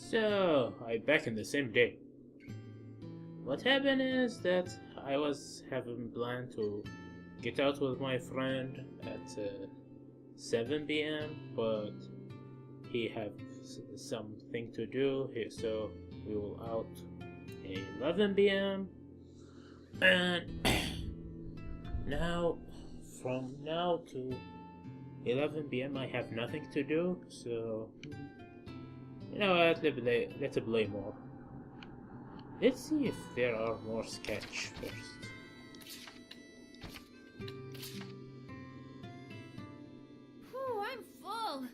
So, I back in the same day. What happened is that I was having planned to get out with my friend at 7 p.m., but he had something to do, so we will out 11 p.m. And now, from now to 11 p.m. I have nothing to do, so you know what, let's play more. Let's see if there are more sketch first. Whew, I'm full.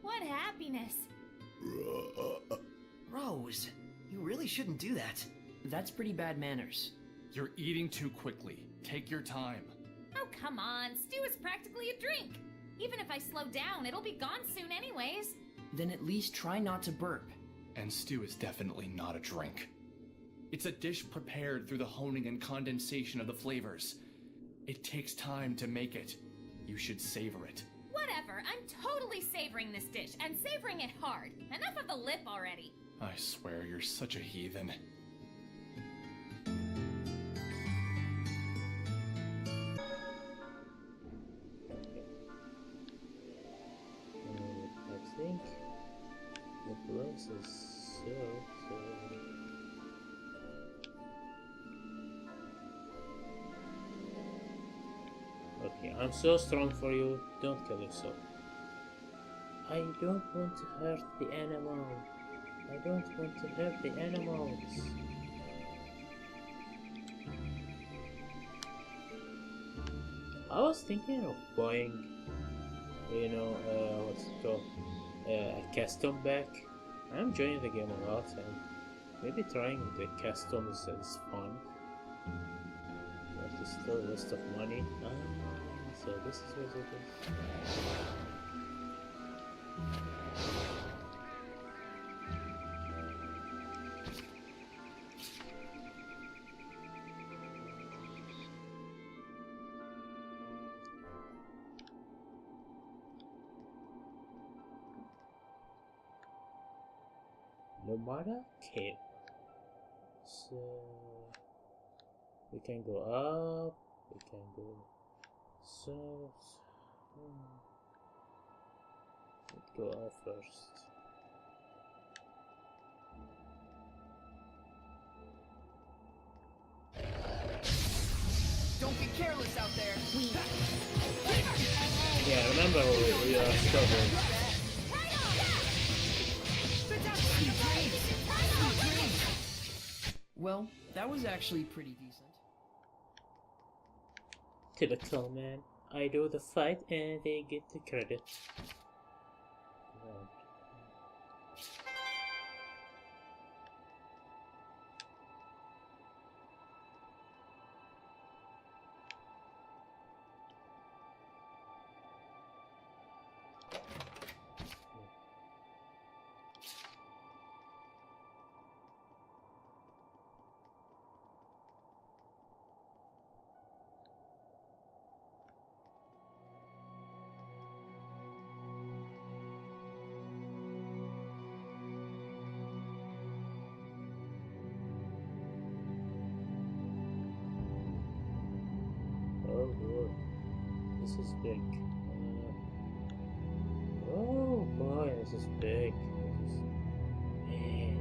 What happiness. Rose, you really shouldn't do that. That's pretty bad manners. You're eating too quickly. Take your time. Oh, come on. Stew is practically a drink. Even if I slow down, it'll be gone soon anyways. Then at least try not to burp. And stew is definitely not a drink. It's a dish prepared through the honing and condensation of the flavors. It takes time to make it. You should savor it. Whatever. I'm totally savoring this dish, and savoring it hard. Enough of the lip already. I swear you're such a heathen. I think the place is so. Okay, I'm so strong for you. Don't kill yourself. I don't want to hurt the animal. I don't want to hurt the animals. I was thinking of buying, what's it called? A custom back. I'm enjoying the game a lot, and maybe trying the customs is fun. But it's still a waste of money. So this is what it is. Nomada Cave. So we can go up, we can go south. Let's go up first. Don't get careless out there. Yeah, remember we are stubborn. Well, that was actually pretty decent. Typical man. I do the fight and they get the credit. Right. Oh boy, this is big. Oh boy, this is big. This is big.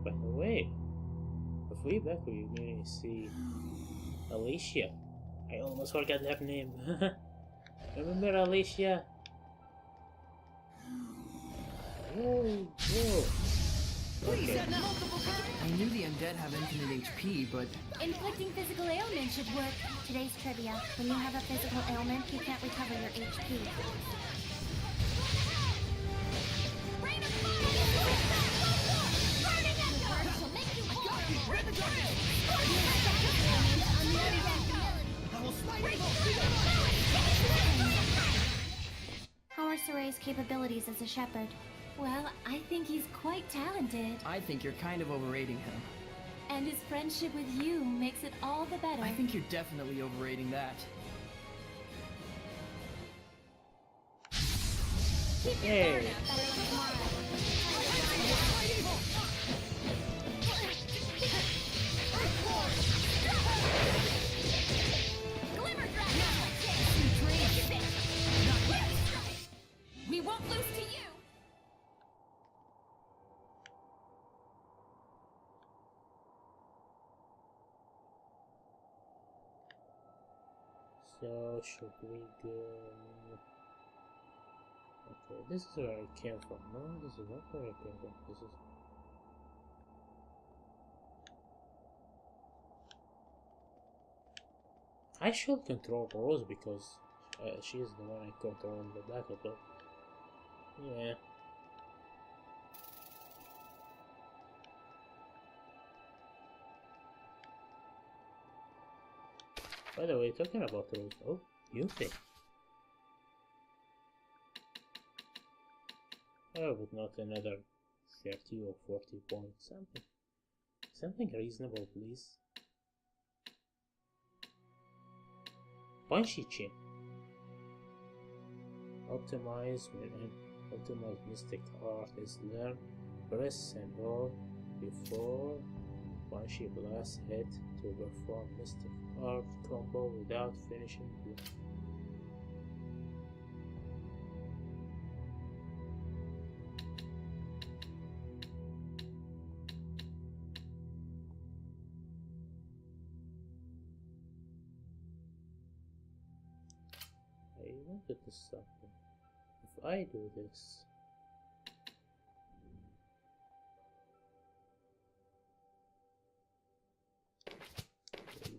By the way, if we back, we're going to see Alicia. I almost forgot her name. Remember Alicia? Whoa, whoa. Okay. I knew the undead have infinite HP, but Inflicting physical ailment should work. Today's trivia. When you have a physical ailment, you can't recover your HP. How are Saray's capabilities as a shepherd? Well, I think he's quite talented. I think you're kind of overrating him. And his friendship with you makes it all the better. I think you're definitely overrating that. Hey! We won't lose to you. So, should we go... Okay, this is where I came from. No, this is not where I came from. This is... I should control Rose because she is the one I control in the battle, but... Yeah. By the way, talking about Rose... Oh, you think? Oh, but not another 30 or 40 points. Something reasonable, please. Punchy chin. Optimize when an optimized mystic art is learned. Press and hold before punchy blast hit to perform mystic art combo without finishing blow. I wanted to something. If I do this,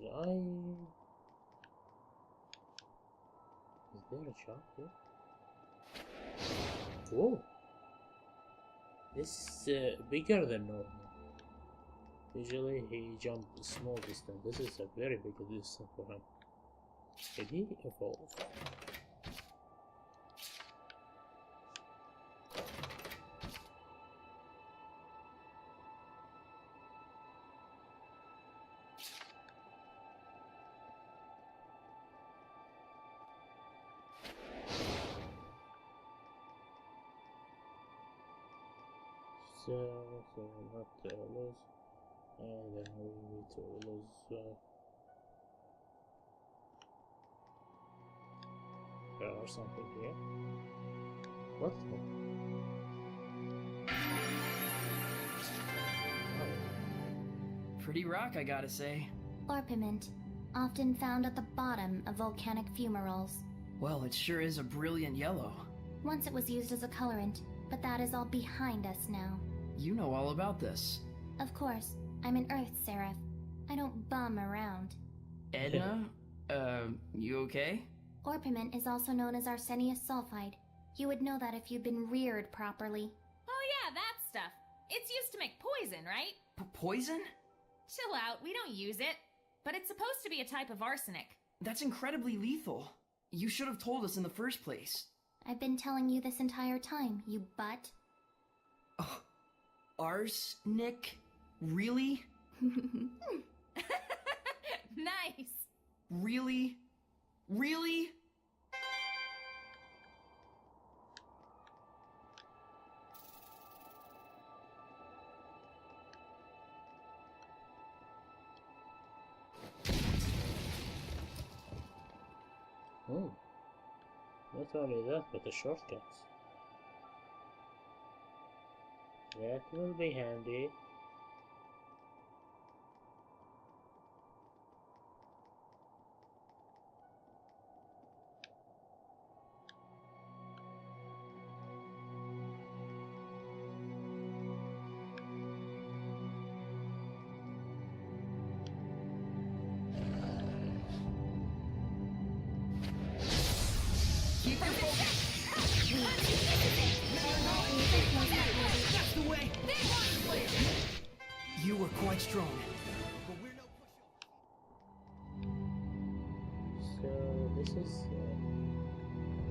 will I? Is there a shot here? Whoa! This is bigger than normal. Usually he jumps small distance. This is a very big distance for him. Did he evolve? So not lose, and then we need to lose. Or something here. What? Pretty rock, I gotta say. Orpiment, often found at the bottom of volcanic fumaroles. Well, it sure is a brilliant yellow. Once it was used as a colorant, but that is all behind us now. You know all about this. Of course, I'm an Earth Seraph. I don't bum around. Edna? You okay? Orpiment is also known as arsenious sulfide. You would know that if you'd been reared properly. Oh yeah, that stuff. It's used to make poison, right? Poison? Chill out, we don't use it. But it's supposed to be a type of arsenic. That's incredibly lethal. You should have told us in the first place. I've been telling you this entire time, you butt. Oh, arsenic? Really? Nice. Really? Really? Oh, not only that, but the shortcuts. That will be handy. Keep your focus! That's the way! You were quite strong. But we're no pushover. So this is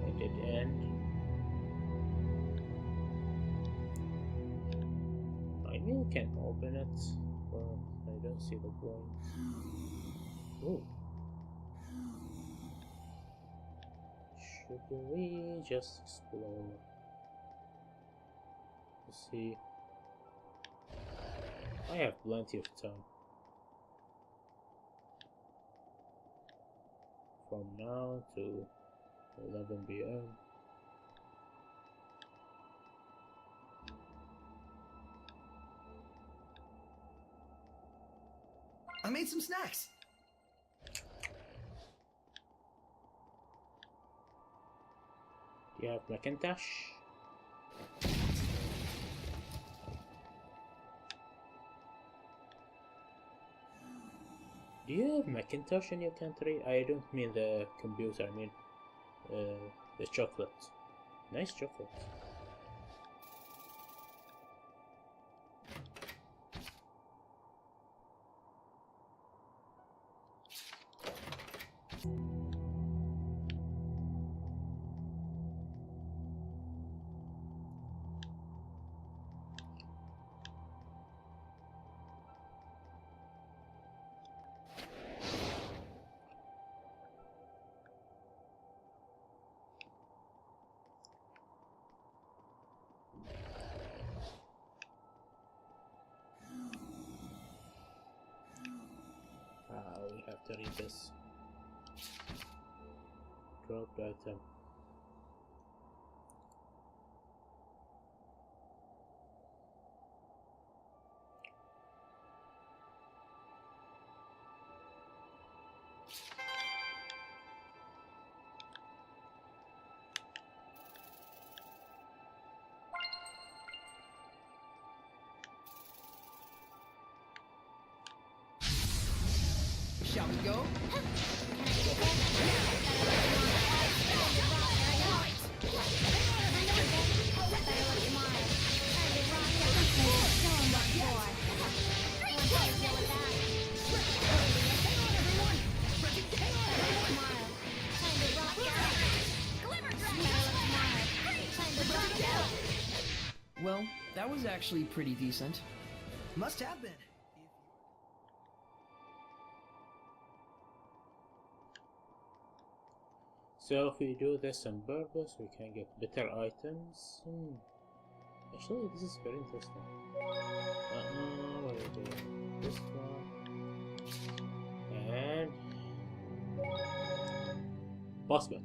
a dead end. I mean, I can open it, but I don't see the point. Oh. Should we just explore? see. I have plenty of time. From now to 11 p.m. I made some snacks. Do you have Macintosh? Do you have Macintosh in your country? I don't mean the computer, I mean the chocolate. Nice chocolate. We have to read this. Dropped item. Shall we go? Well, that was actually pretty decent. Must have been. So if we do this on purpose, we can get better items. Actually, this is very interesting. What are we doing? This one. And... boss battle.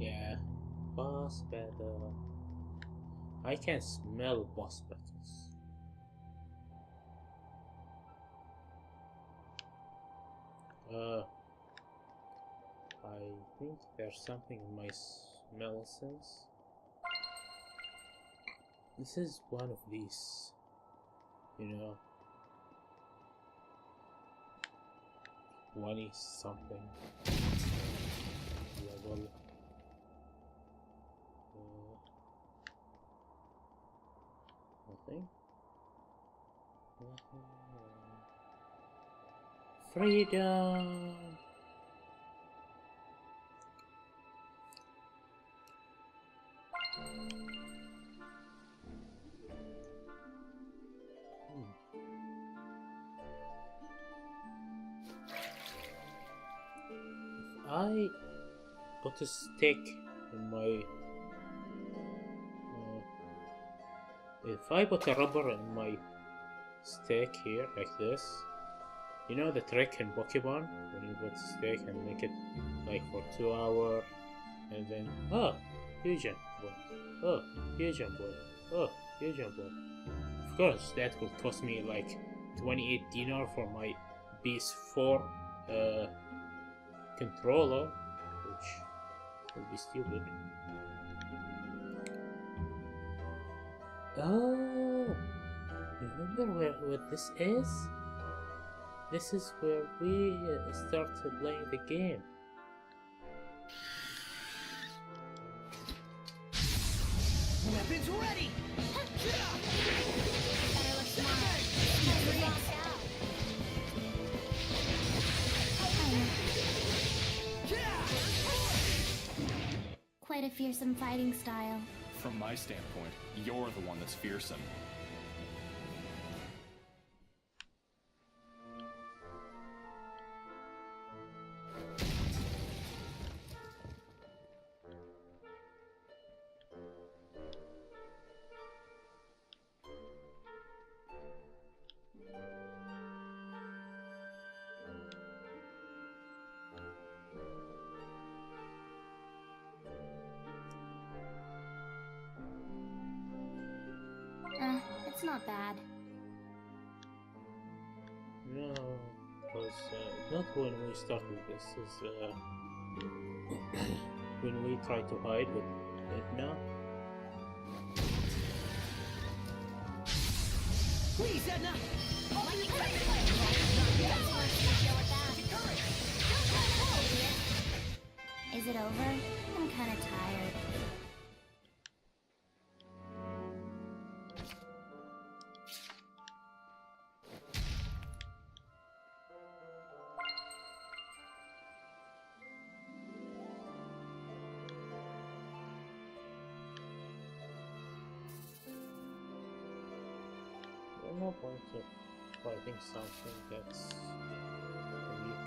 Yeah, boss battle. I can smell boss battles. I think there's something in my smell sense. This is one of these, you know, 20 something level. Nothing. Freedom. If I put a stick in my if I put a rubber in my stick here, like this, you know the trick in Pokemon? When you put a stick and make it like for 2 hours, and then, oh, fusion ball, oh, fusion ball, oh, fusion ball. Of course, that would cost me like 28 dinar for my PS4 controller, which would be stupid. Oh, remember what this is? This is where we started playing the game. Weapons ready! Quite a fearsome fighting style. From my standpoint, you're the one that's fearsome. It's not bad. No, because not when we started this. Is when we try to hide with Edna. Please, Edna! Is it over? I'm kinda tired. There's no point of fighting something that's weak.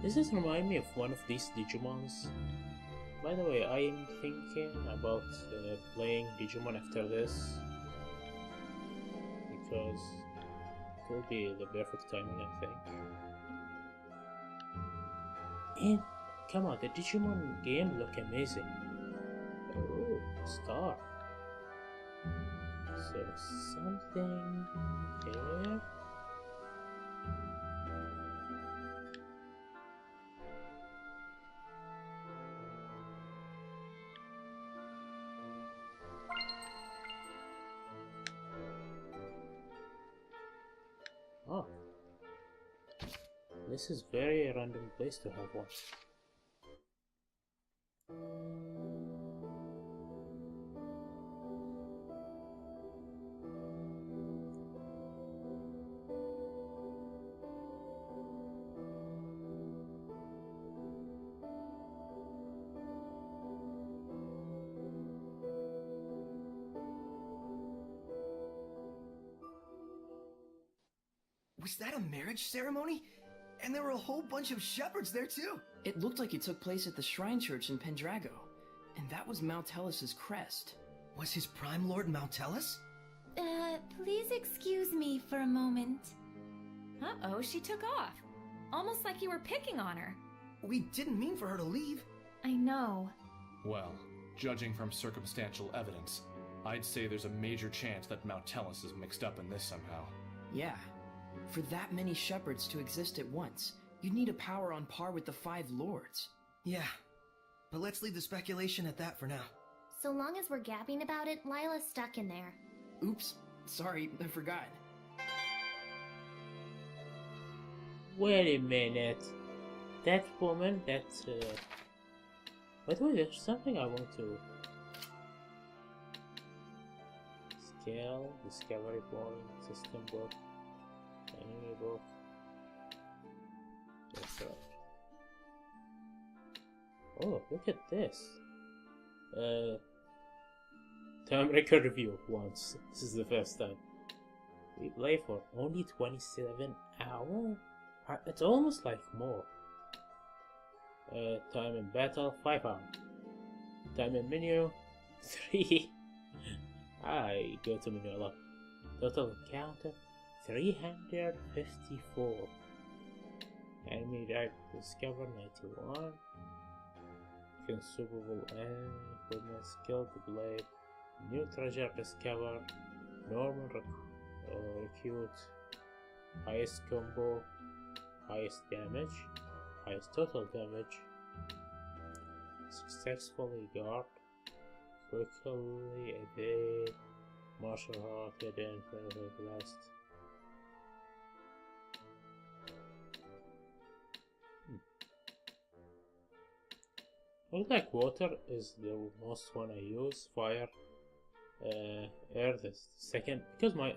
Does this remind me of one of these Digimons? By the way, I am thinking about playing Digimon after this because it will be the perfect timing, I think. And come on, the Digimon game look amazing. Oh, star. So something there. Oh, this is very random place to have one. Was that a marriage ceremony? And there were a whole bunch of shepherds there too. It looked like it took place at the Shrine Church in Pendrago, and that was Mountellus' crest. Was his Prime Lord Mountellus? Please excuse me for a moment. Uh-oh, she took off. Almost like you were picking on her. We didn't mean for her to leave. I know. Well, judging from circumstantial evidence, I'd say there's a major chance that Mountellus is mixed up in this somehow. Yeah. For that many shepherds to exist at once, you'd need a power on par with the 5 lords. Yeah. But let's leave the speculation at that for now. So long as we're gabbing about it, Lila's stuck in there. Oops. Sorry, I forgot. Wait a minute. That woman, that's by the way, there's something I want to scale, discovery point, system book, enemy book. That's right. Oh, look at this. Time record review once. This is the first time. We play for only 27 hours? It's almost like more. Time in battle, 5 hours. Time in menu, 3. I go to menu a lot. Total encounter, 354. Enemy type discover, 91. Consumable equipment, skill, the blade. New treasure discovered. Normal recruit. Highest combo. Highest damage. Highest total damage. Successfully guard. Quickly evade. Martial Hawk, hidden, Fire Blast. Looks like water is the most one I use. Fire, earth is second because my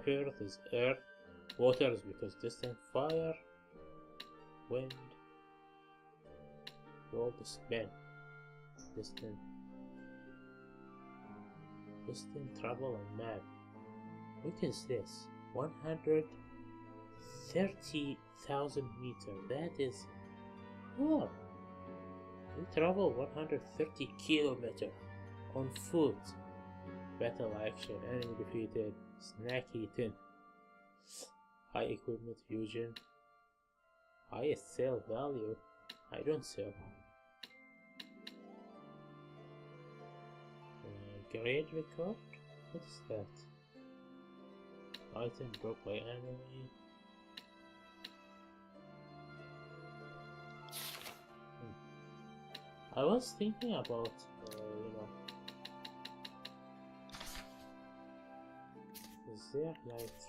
favorite is earth. Water is because distant. Fire, wind, gold, spin, distant, travel and map. What is this? 130,000 meters. That is, oh. We travel 130 kilometers on foot. Battle action, enemy defeated, snack eaten, high equipment fusion, highest sale value. I don't sell. Grade record? What is that? Item dropped by enemy. I was thinking about, is there like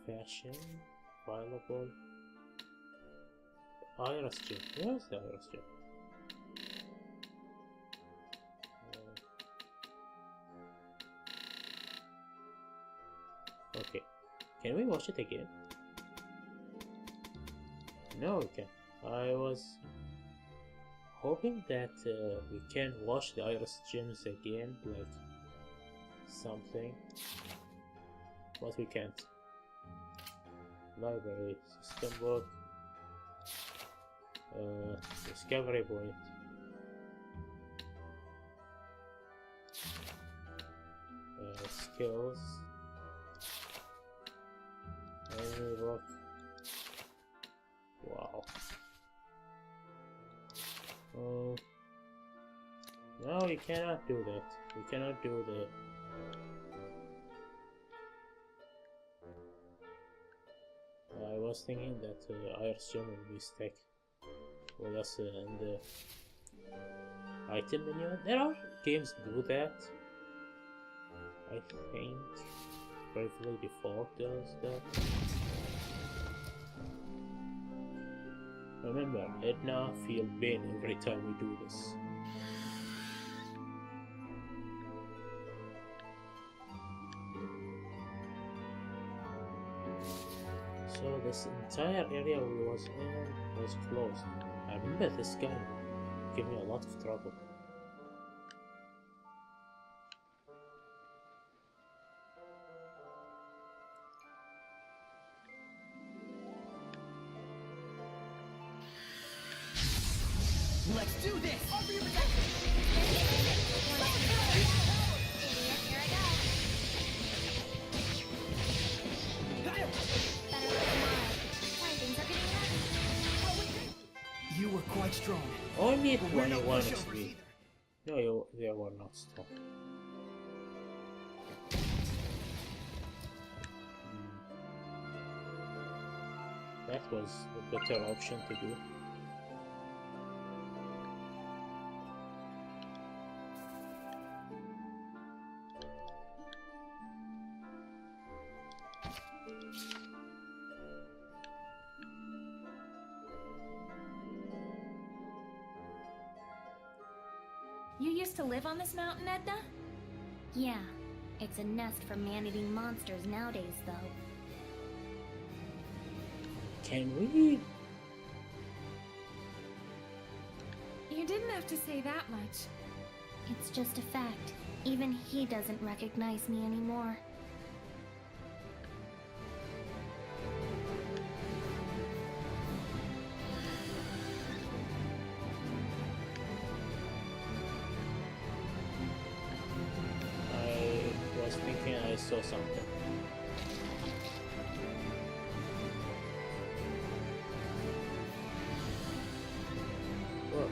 fashion, available? Iris gem. Where's the Iris gem? Okay, can we watch it again? No, we can't. I was hoping that we can watch the Iris gems again, like something, but we can't. Library, system book, discovery point, skills, enemy book. Wow. No, we cannot do that. We cannot do the... I was thinking that Iris Gem will be stuck with us in the item menu. There are games that do that. I think Bravely Default does that. Remember, Edna feel pain every time we do this. So this entire area we was in was closed. I remember this guy gave me a lot of trouble. Let's do this! You were quite strong. Only But we're no 21 pushovers XP. either. No, they were not strong. That was a better option to do. You used to live on this mountain, Edna? Yeah, it's a nest for man-eating monsters nowadays, though. Can we? You didn't have to say that much. It's just a fact. Even he doesn't recognize me anymore. I was thinking I saw something. Whoa.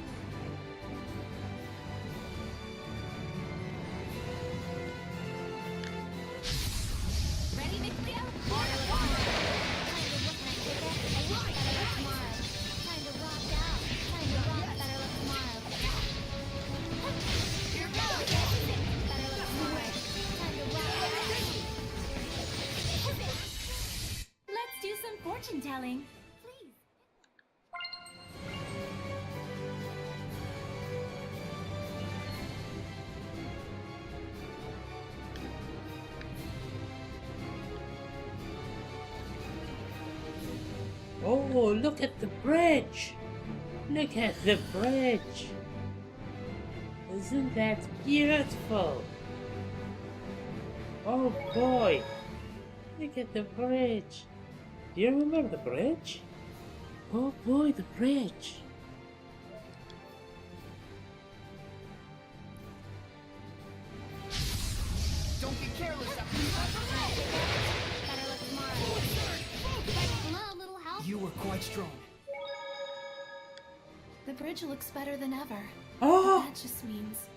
Ready, Nick? storytelling. Please. Oh, look at the bridge! Look at the bridge! Isn't that beautiful? Oh boy! Look at the bridge! Do you remember the bridge? Oh boy, the bridge! Don't be careless up Better look smart. Hello, little help? You were quite strong. The bridge looks better than ever. Oh! That just means...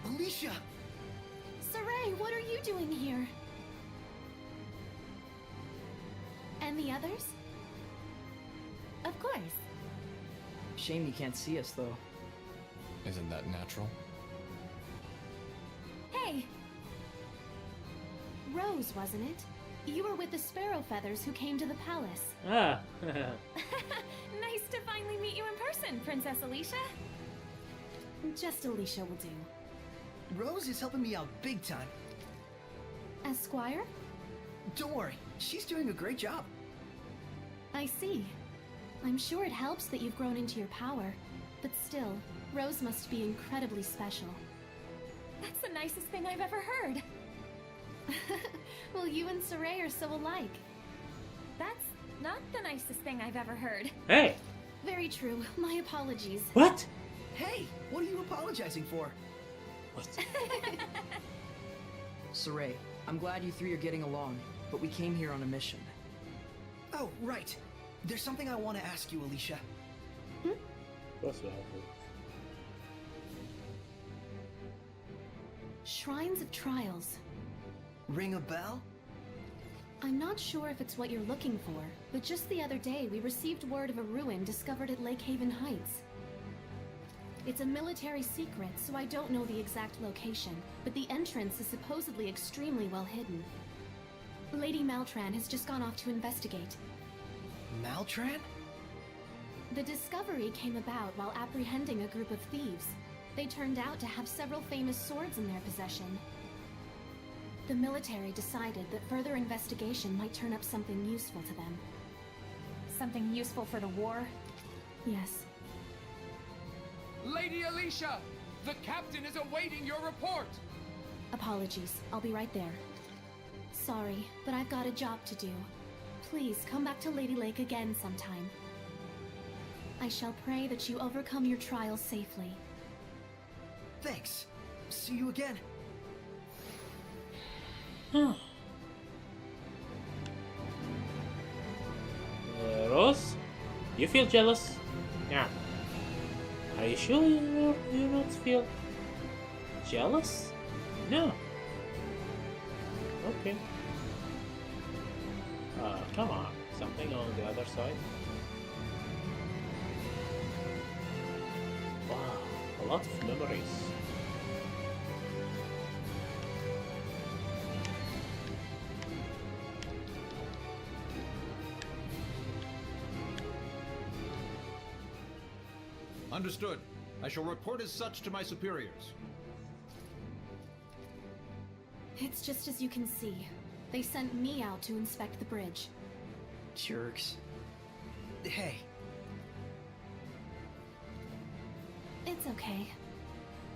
Alicia! Saray, what are you doing here? And the others? Of course. Shame you can't see us, though. Isn't that natural? Hey, Rose, wasn't it? You were with the Sparrow Feathers who came to the palace. Ah! Nice to finally meet you in person, Princess Alicia. Just Alicia will do. Rose is helping me out big time. As Squire? Don't worry, she's doing a great job. I see. I'm sure it helps that you've grown into your power. But still, Rose must be incredibly special. That's the nicest thing I've ever heard. Well, you and Saray are so alike. That's not the nicest thing I've ever heard. Hey! Very true. My apologies. What? Hey, what are you apologizing for? What? Saray, I'm glad you three are getting along, but we came here on a mission. Oh, right. There's something I want to ask you, Alicia. What's that? Shrines of Trials. Ring a bell? I'm not sure if it's what you're looking for, but just the other day we received word of a ruin discovered at Lake Haven Heights. It's a military secret, so I don't know the exact location, but the entrance is supposedly extremely well hidden. Lady Maltran has just gone off to investigate. Maltran? The discovery came about while apprehending a group of thieves. They turned out to have several famous swords in their possession. The military decided that further investigation might turn up something useful to them. Something useful for the war? Yes. Lady Alicia! The captain is awaiting your report! Apologies. I'll be right there. Sorry, but I've got a job to do. Please come back to Lady Lake again sometime. I shall pray that you overcome your trials safely. Thanks. See you again. Rose? You feel jealous? Yeah. Are you sure you don't feel jealous? No. Okay. Come on. Something on the other side? Wow, a lot of memories. Understood. I shall report as such to my superiors. It's just as you can see. They sent me out to inspect the bridge. Jerks. Hey, It's okay.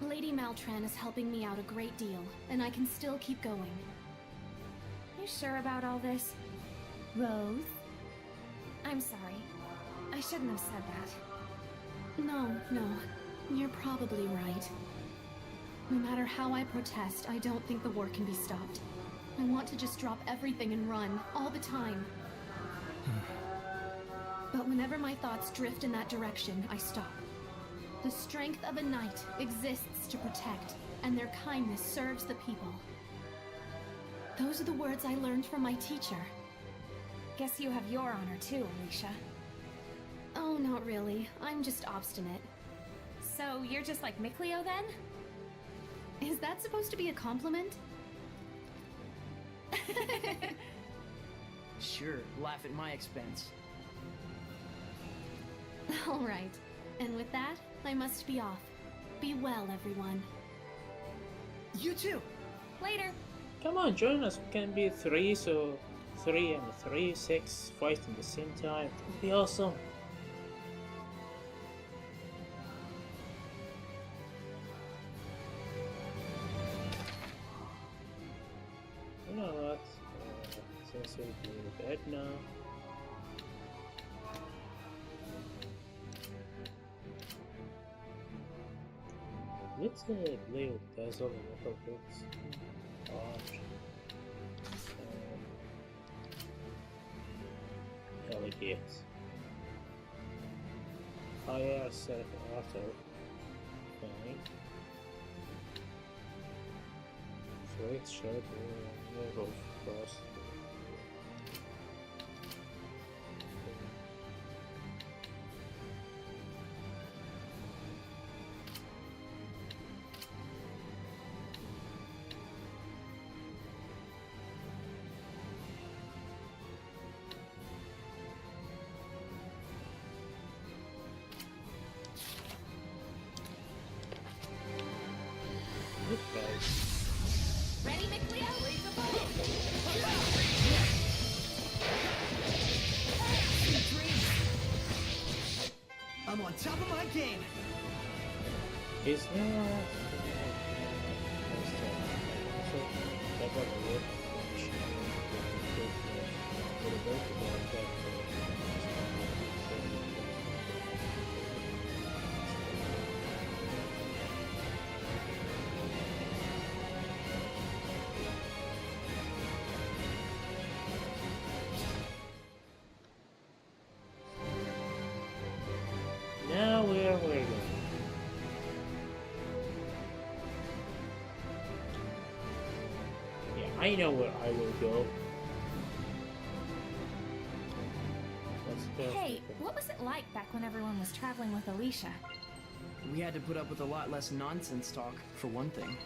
Lady Maltran is helping me out a great deal, and I can still keep going. You sure about all this? Rose? I'm sorry. I shouldn't have said that. No, you're probably right. No matter how I protest, I don't think the war can be stopped. I want to just drop everything and run, all the time. But whenever my thoughts drift in that direction, I stop. The strength of a knight exists to protect, and their kindness serves the people. Those are the words I learned from my teacher. Guess you have your honor too, Alicia. Oh, not really. I'm just obstinate. So you're just like Mikleo then? Is that supposed to be a compliment? Sure, laugh at my expense. Alright. And with that, I must be off. Be well, everyone. You too. Later. Come on, join us. We can be three, so 3 and 3, 6 fight at the same time. It would be awesome. You know what? Since we'll be in bed now. Let's play with Dazzle and Metal Boots. Alligates. Higher self auto. Fine. Straight shot or cross. Ready, McLeo? I'm on top of my game. Is there now where we're going? Yeah, I know where I will go. Let's go. Hey, what was it like back when everyone was traveling with Alicia? We had to put up with a lot less nonsense talk, for one thing.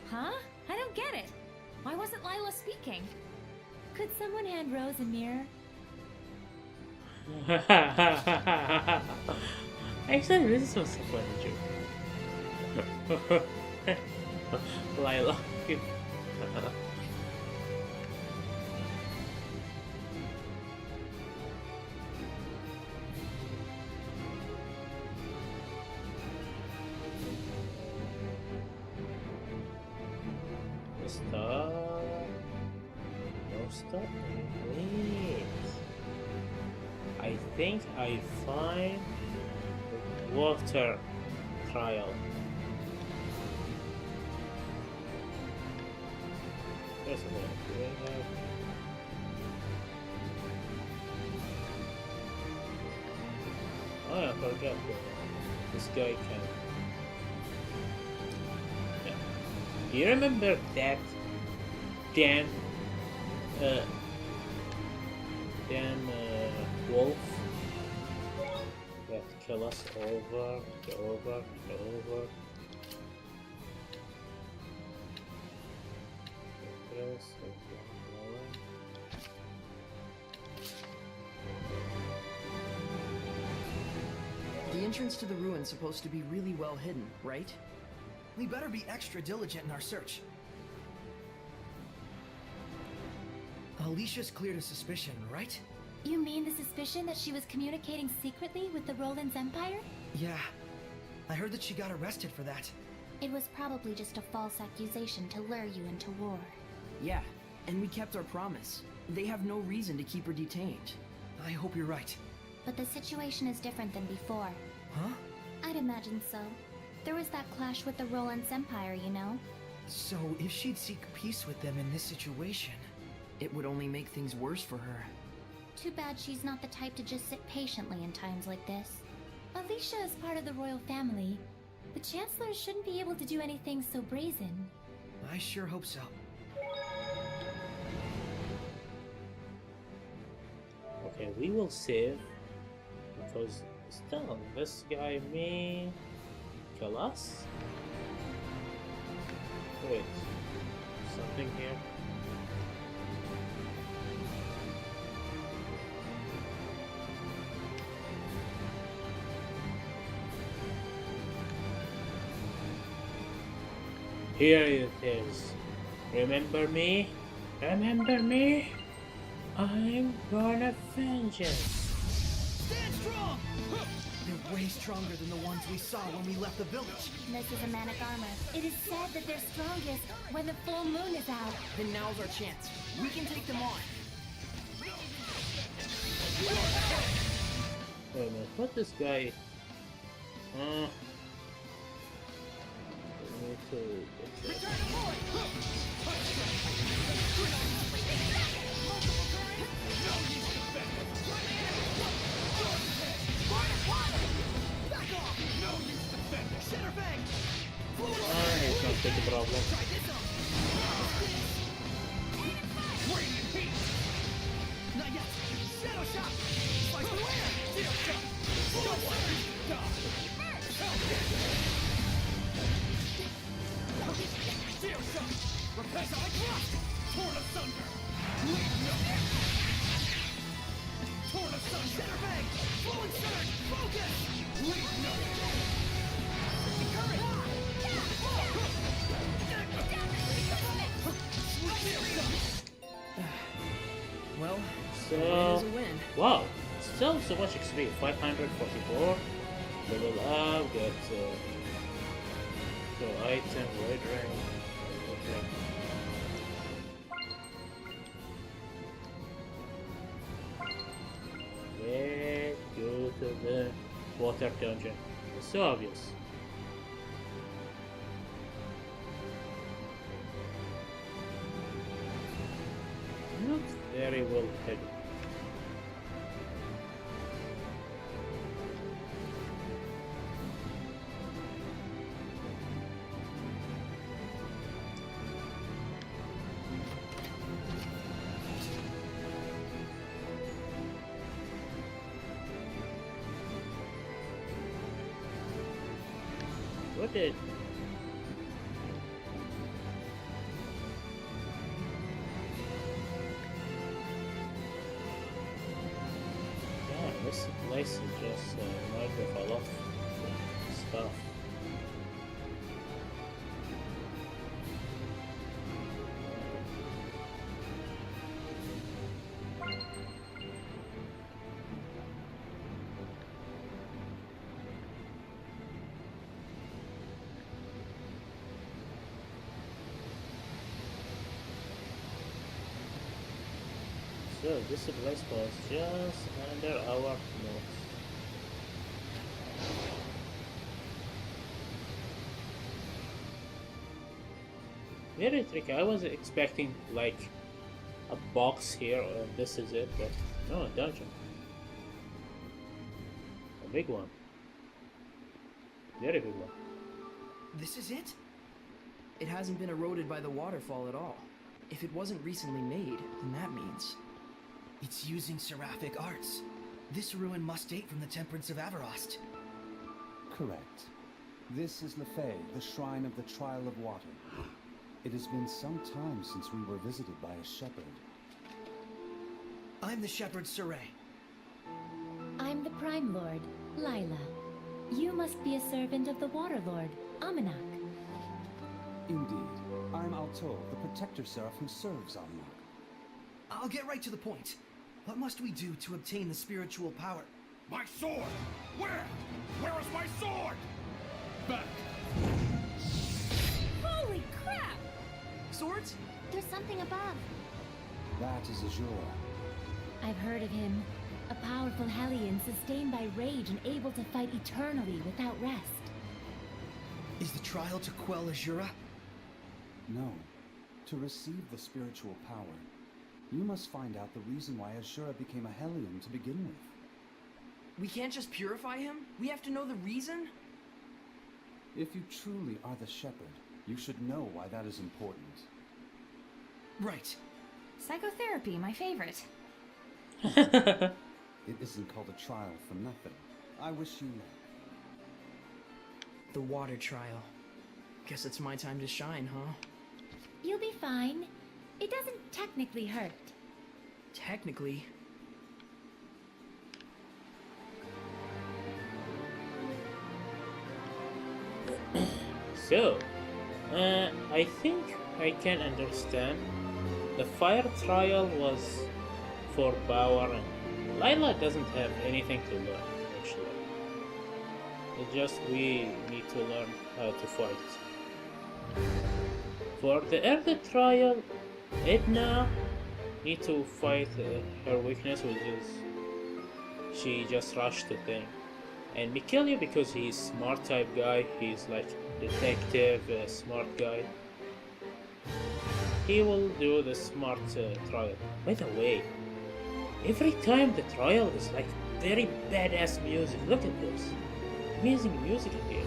Huh? I don't get it. Why wasn't Lila speaking? Could someone hand Rose a mirror? Actually, this was a funny joke. Lila. Stop. No, stop. Wait. I think I find the water trial. First of all, we have I forgot that this guy can. Yeah. Do you remember that damn wolf that kill us over and over and over? The entrance to the ruin's supposed to be really well hidden, right? We better be extra diligent in our search. Alicia's cleared a suspicion, right? You mean the suspicion that she was communicating secretly with the Roland's Empire? Yeah. I heard that she got arrested for that. It was probably just a false accusation to lure you into war. Yeah, and we kept our promise. They have no reason to keep her detained. I hope you're right. But the situation is different than before. Huh? I'd imagine so. There was that clash with the Roland's Empire, you know? So, if she'd seek peace with them in this situation... It would only make things worse for her. Too bad she's not the type to just sit patiently in times like this. Alicia is part of the royal family. The Chancellor shouldn't be able to do anything so brazen. I sure hope so. Okay, we will save because still this guy may kill us. Wait, something here. Here it is. Remember me? Remember me? I'm gonna avenge it. Stand strong! They're way stronger than the ones we saw when we left the village. This is a manic armor. It is said that they're strongest when the full moon is out. Then now's our chance. We can take them on. Wait a minute, what this guy? I need to get that. It's not such a problem. Not yet! Shadow shot! Slice the air! Deal shot! Deal shot! Repels I thrust! Torn asunder! Torn asunder! Center bang! Flowing surge! Focus! Well, So, a win is a win. wow, still so much XP. 544. Level up, get go item, red ring. Okay. Let's go to the water dungeon. It's so obvious. Not very well hidden. What did? Yeah, this place is just made with a lot of stuff. So this place was just under our nose. Very tricky. I was expecting like a box here and this is it, but no, a dungeon. A big one. Very big one. This is it? It hasn't been eroded by the waterfall at all. If it wasn't recently made, then that means... It's using seraphic arts. This ruin must date from the Temperance of Avarost. Correct. This is Lefay, the Shrine of the Trial of Water. It has been some time since we were visited by a shepherd. I'm the shepherd Saray. I'm the Prime Lord, Lila. You must be a servant of the Water Lord, Amanak. Indeed. I'm Alto, the Protector Seraph who serves Almak. I'll get right to the point. What must we do to obtain the spiritual power? My sword! Where? Where is my sword? Back! Holy crap! Swords? There's something above. That is Azura. I've heard of him. A powerful Hellion sustained by rage and able to fight eternally without rest. Is the trial to quell Azura? No. To receive the spiritual power, you must find out the reason why Azura became a Hellion to begin with. We can't just purify him? We have to know the reason? If you truly are the shepherd, you should know why that is important. Right. Psychotherapy, my favorite. It isn't called a trial for nothing. I wish you luck. The water trial. Guess it's my time to shine, huh? You'll be fine. It doesn't technically hurt. Technically. So, I think I can understand. The fire trial was for power, and Lila doesn't have anything to learn, actually. It's just we need to learn how to fight. For the Earth trial, Edna need to fight her weakness, which is she just rushed the thing. And Mikhail, because he's smart type guy, he's like detective, smart guy. He will do the smart trial. By the way, every time the trial is like very badass music. Look at this. Amazing music in here.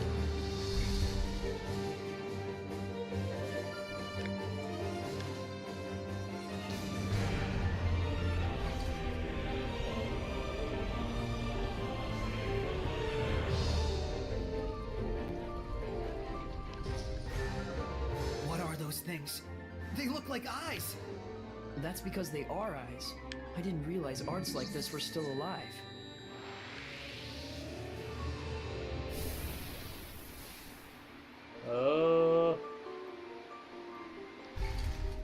What are those things? They look like eyes. That's because they are eyes. I didn't realize arts like this were still alive. Oh,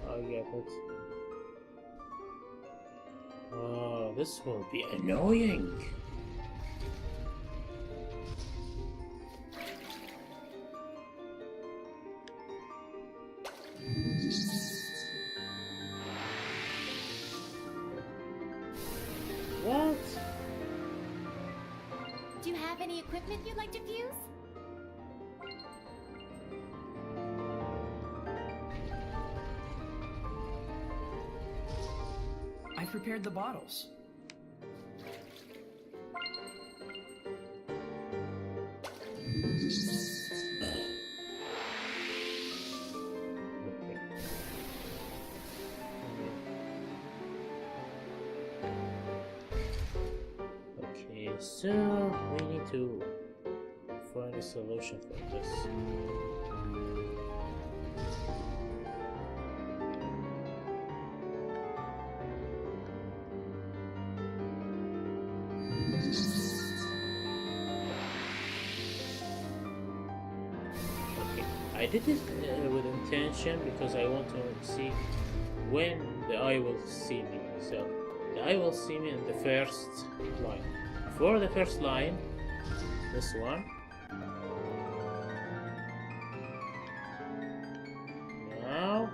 I get it. Oh, this will be annoying. What? Do you have any equipment you'd like to fuse? I've prepared the bottles. Okay, so we need to find a solution for this. Okay, I did it with intention because I want to see when the eye will see me. So the eye will see me in the first line. For the first line, this one. Now.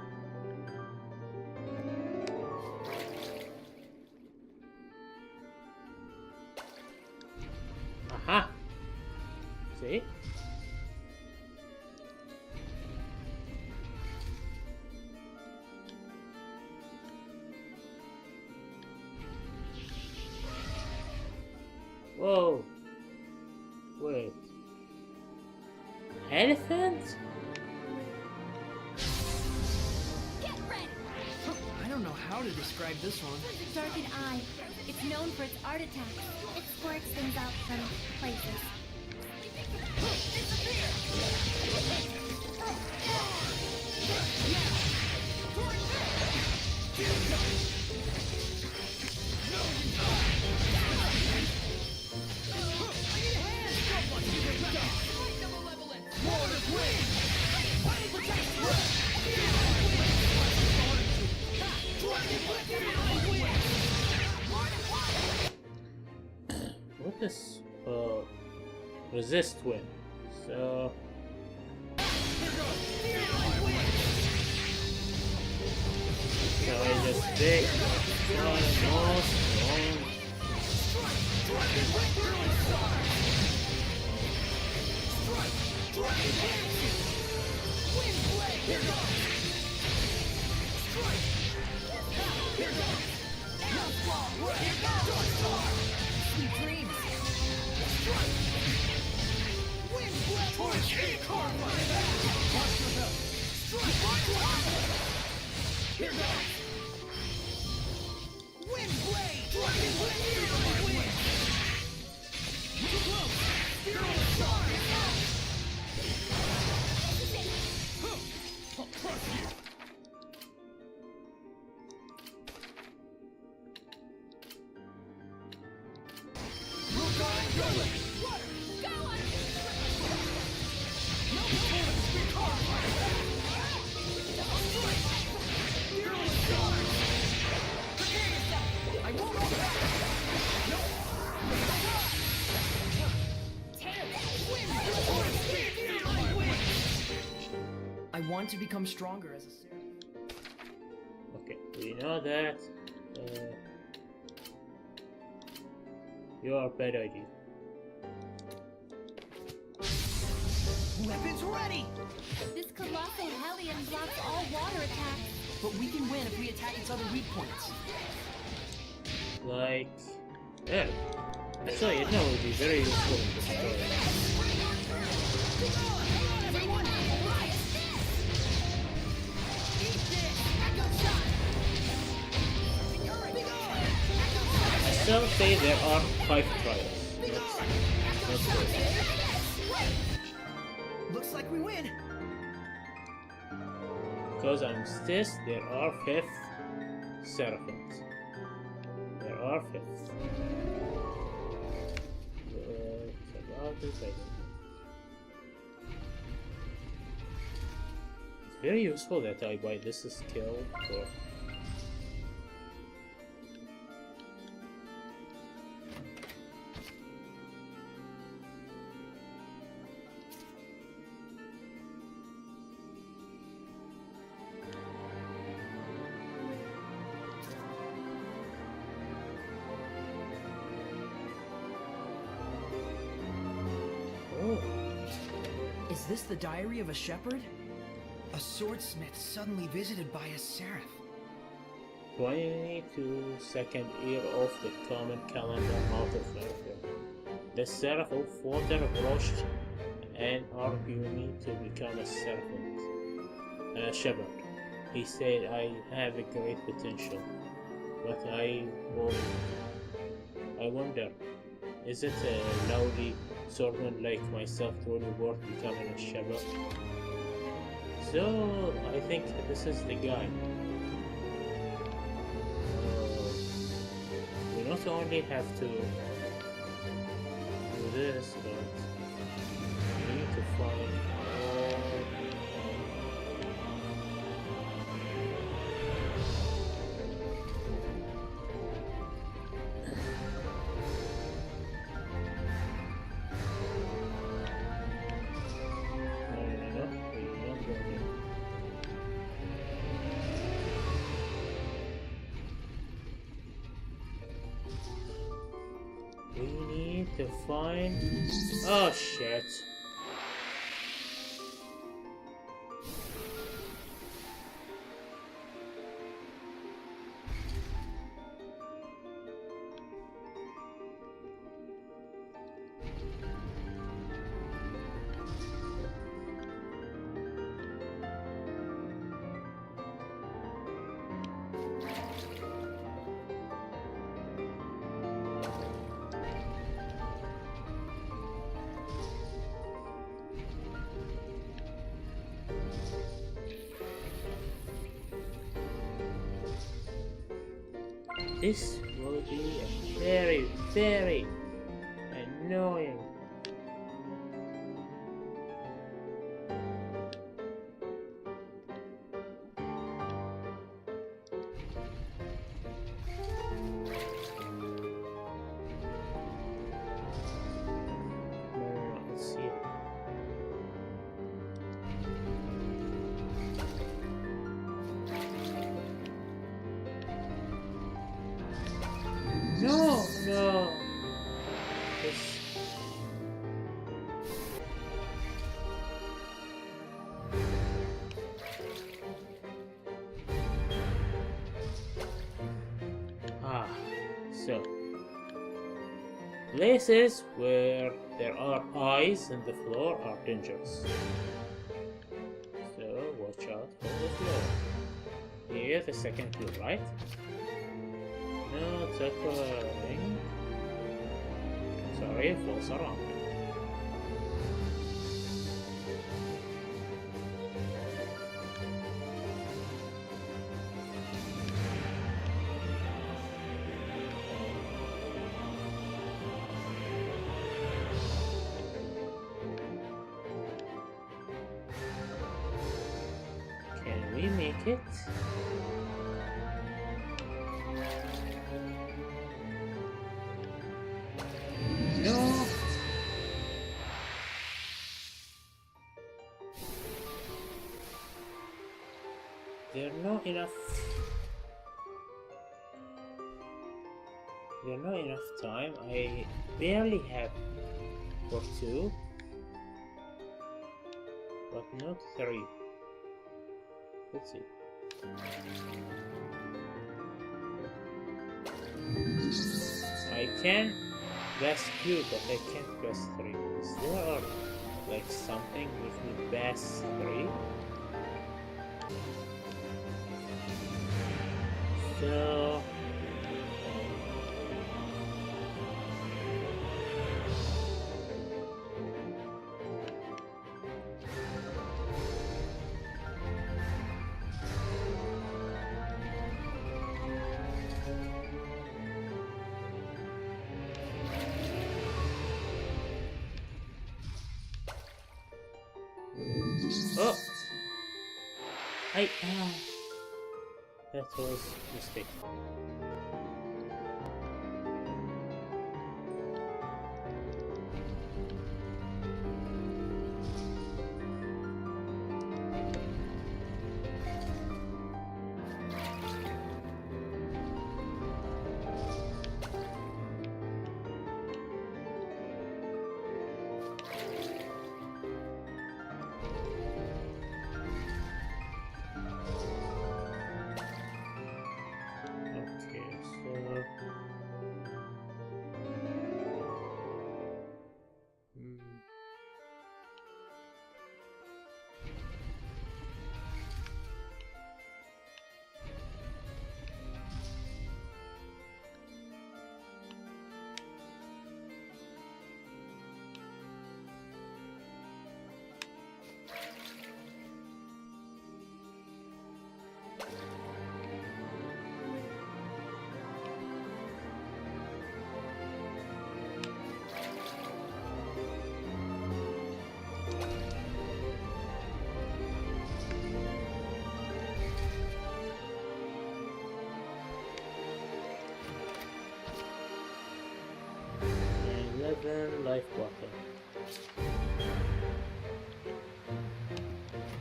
Aha! See? Whoa. Wait. Elephant? Get ready! I don't know how to describe this one. Darkened Eye. It's known for its art attacks. It squirts things out from places. What is resist win? So I just take one more strong. want to become stronger as a seraph. Okay, we know that you are a bad idea. Weapons ready! This colossal hellion blocks all water attacks. But we can win if we attack its other weak points. Like, yeah. Actually, it would be very useful in this story. I still say there are 5 trials. Not 4. Looks like we win. Because on this, there are 5 seraphims. There are 5. About this, I don't know. It's very useful that I buy this skill for. Is this the diary of a shepherd? A swordsmith suddenly visited by a seraph. 22nd year of the common calendar multiplier. The seraph of water approached and argued me to become a shepherd. He said I have a great potential, but I wonder, is it a lowly swordman like myself truly worth becoming a shepherd? So I think this is the guy. We not only have to do this, but we need to find all. We need to find. Oh shit. This will be a very, very annoying. No, let's see. No, no. This. So. Places where there are eyes in the floor are dangerous. So, watch out for the floor. Here's the second clue, right? No, it's occurring. Sorry, false alarm. Can we make it? No. There not enough. There not enough time. I barely have for 2, but not 3. Let's see. I can pass 2, but I can't pass 3. Is there like something with me pass 3? So oh, that was a mistake. Life bottle.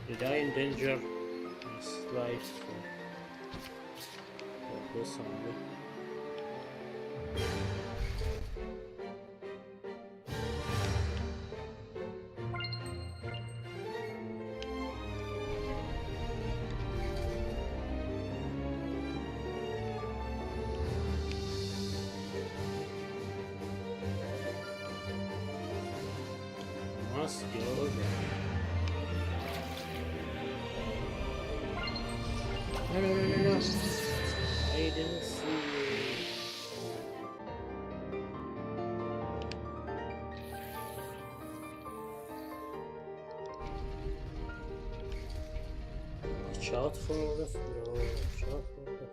Did I endanger his life for this only? Must go there. No. I didn't see you. Watch out for the floor. Watch out for the floor.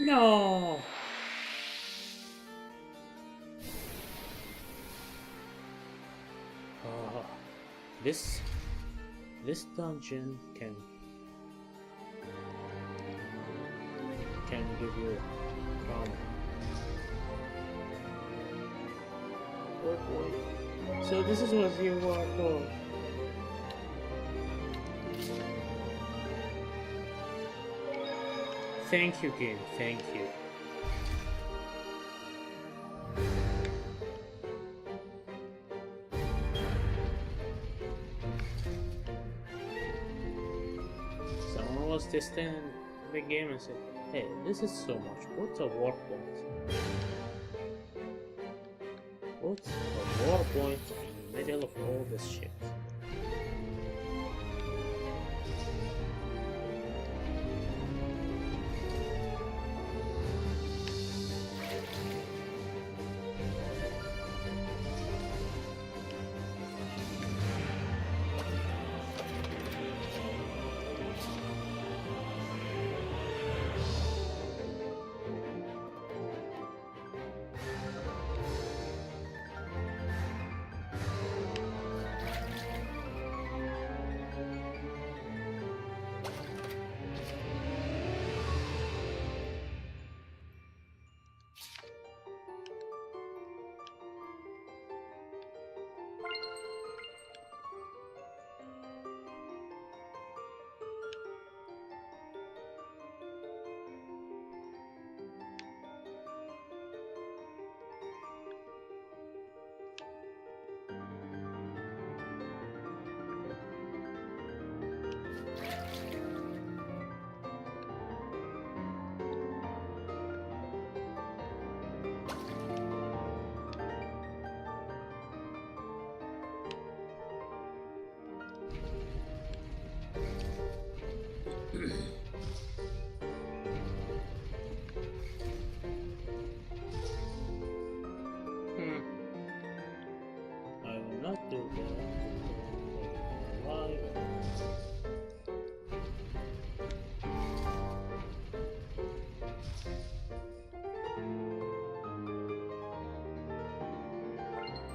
No. This dungeon can give you trauma. Oh boy. So this is what you are for. Thank you, game. Thank you. was testing the game and said, hey, this is so much. What's a war point? What's a war point in the middle of all this shit? I will not do that. Alive.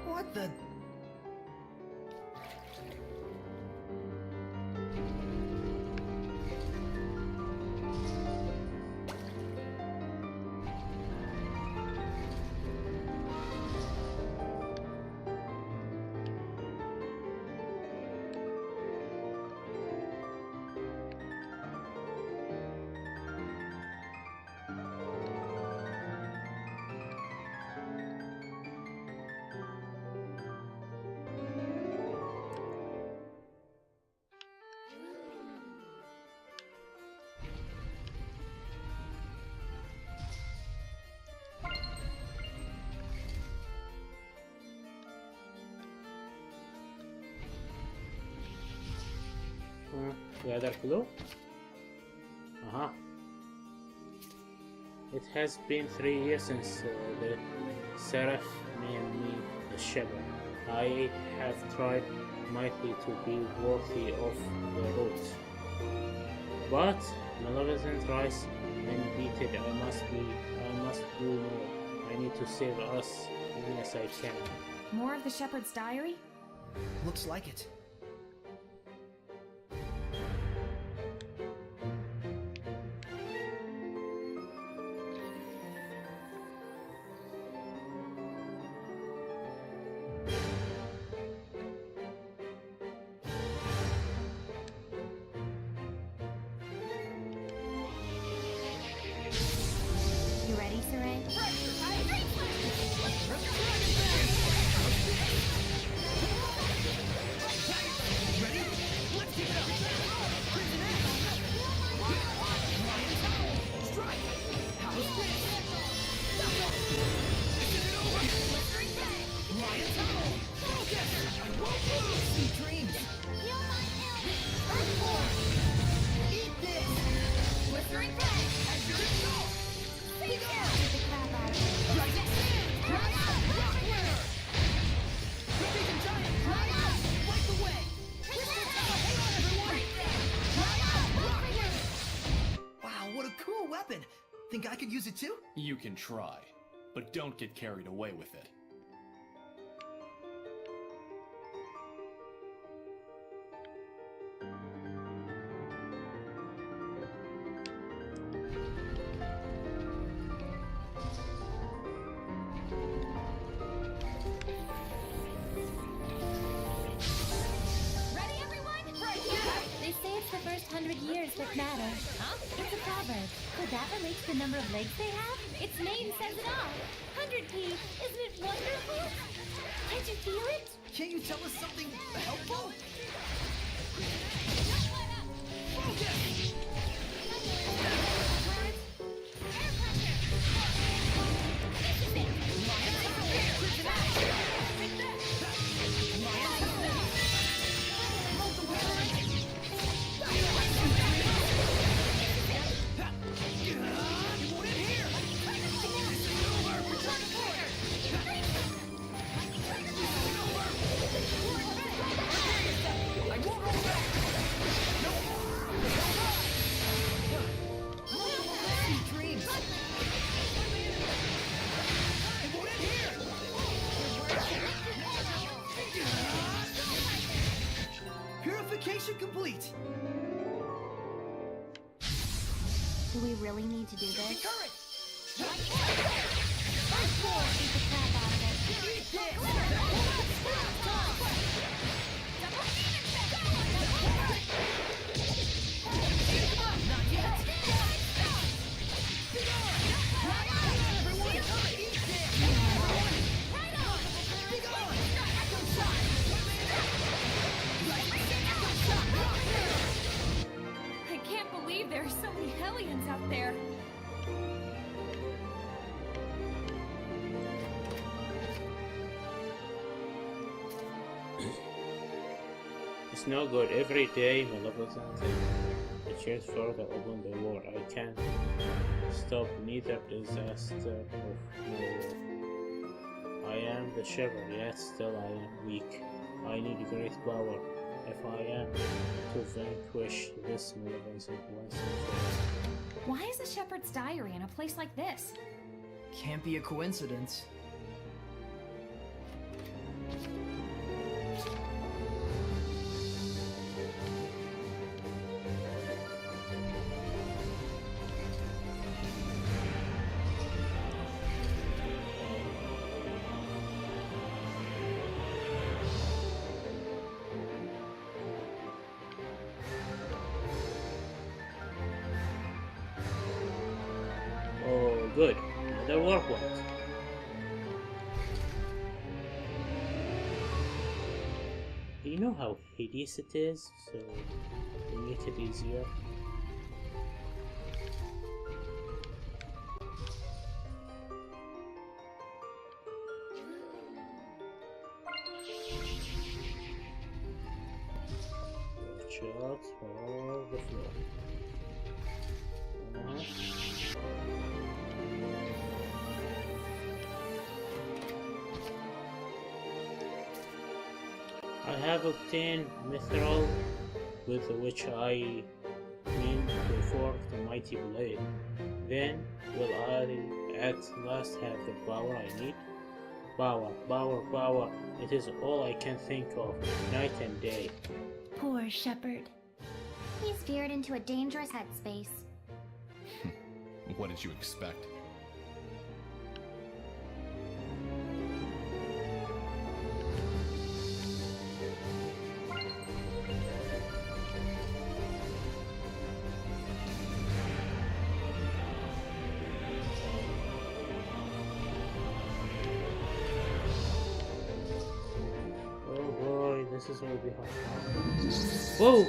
What the? The other clue? It has been 3 years since the Seraph named me the Shepherd. I have tried mightily to be worthy of the root. But Maleficent rise and beat it. I must do more. I need to save us even as I can. More of the Shepherd's diary? Looks like it. You ready, Saray? Think I could use it too? You can try, but don't get carried away with it. Ready, everyone? They say it's the first 100 years that matter. Huh? It's a proverb. Could that relate to the number of legs they have? Its name says it all. 100p. Isn't it wonderful? Can't you feel it? Can't you tell us something helpful? Mission complete! Do we really need to do this? Current! Beat the crap out of it. I can't believe there are so many Hellions out there. It's no good. Every day, Maleficent and the chance further open the war. I can't stop neither disaster of war. I am the shepherd, yet still I am weak. I need great power if I am to vanquish this Maleficent once and for all. Why is a shepherd's diary in a place like this? Can't be a coincidence. Oh, good. Another war point. Do you know how hideous it is? So, to make it easier. Watch out for the floor. I have obtained mithril, with which I mean to forge the mighty blade. Then will I at last have the power I need? Power, power, power. It is all I can think of, night and day. Poor shepherd. He's veered into a dangerous headspace. What did you expect? Oh boy, this is gonna be hard. Whoa!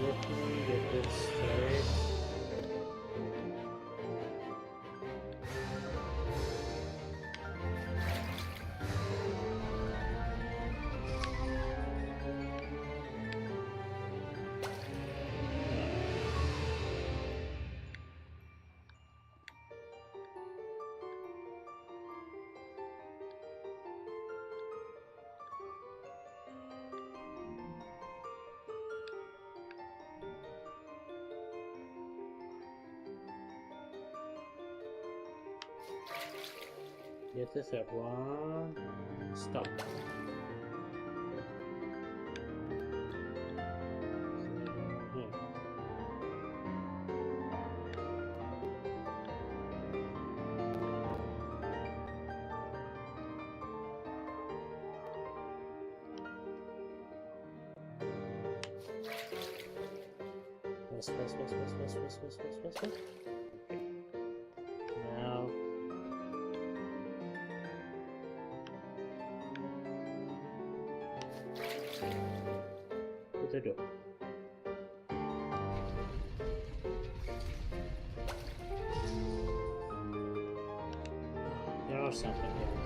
Let me get this straight. Get this at one. Stop. Here. Press. Okay. Now. To the door. something like that.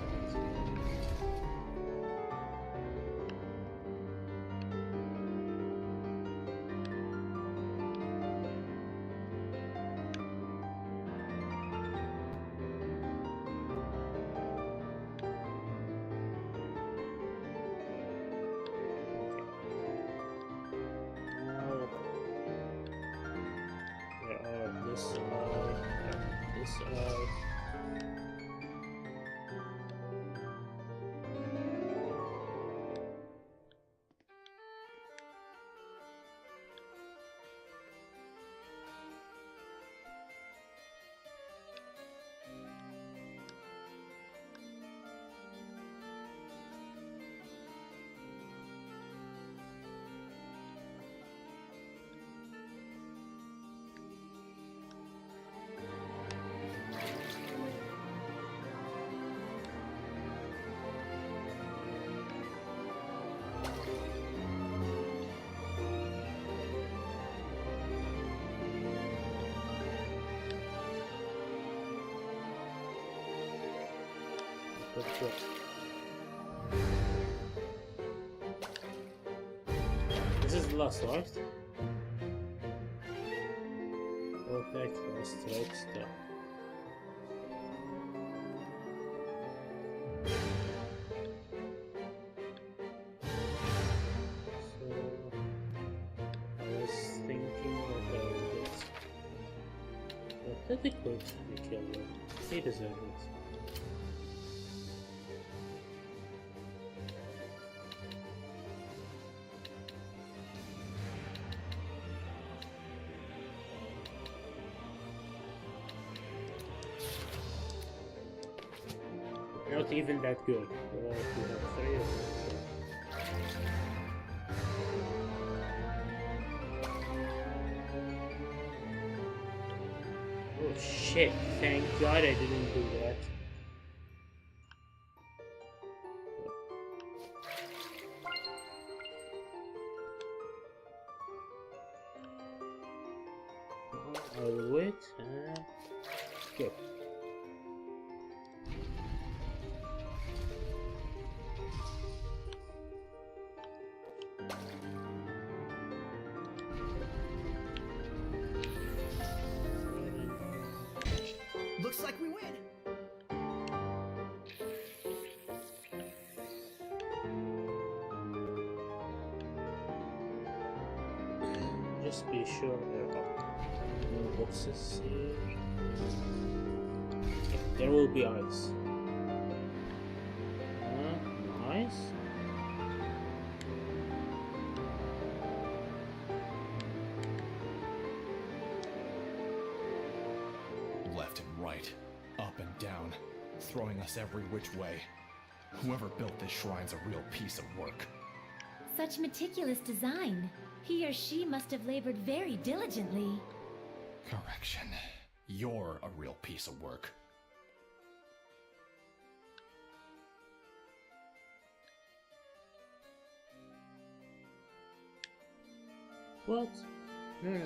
This This is the last, right? Okay, let's straight down. So I was thinking about this. But that could be killed. He deserves it. Not even that good. We have 3 of them. Oh shit, thank God I didn't do that. I will wait and go. Looks like we win. Just be sure there are no boxes here. Yeah, there will be ice. Nice. Left and right, up and down, throwing us every which way. Whoever built this shrine's a real piece of work. Such meticulous design. He or she must have labored very diligently. Correction. You're a real piece of work. What? No.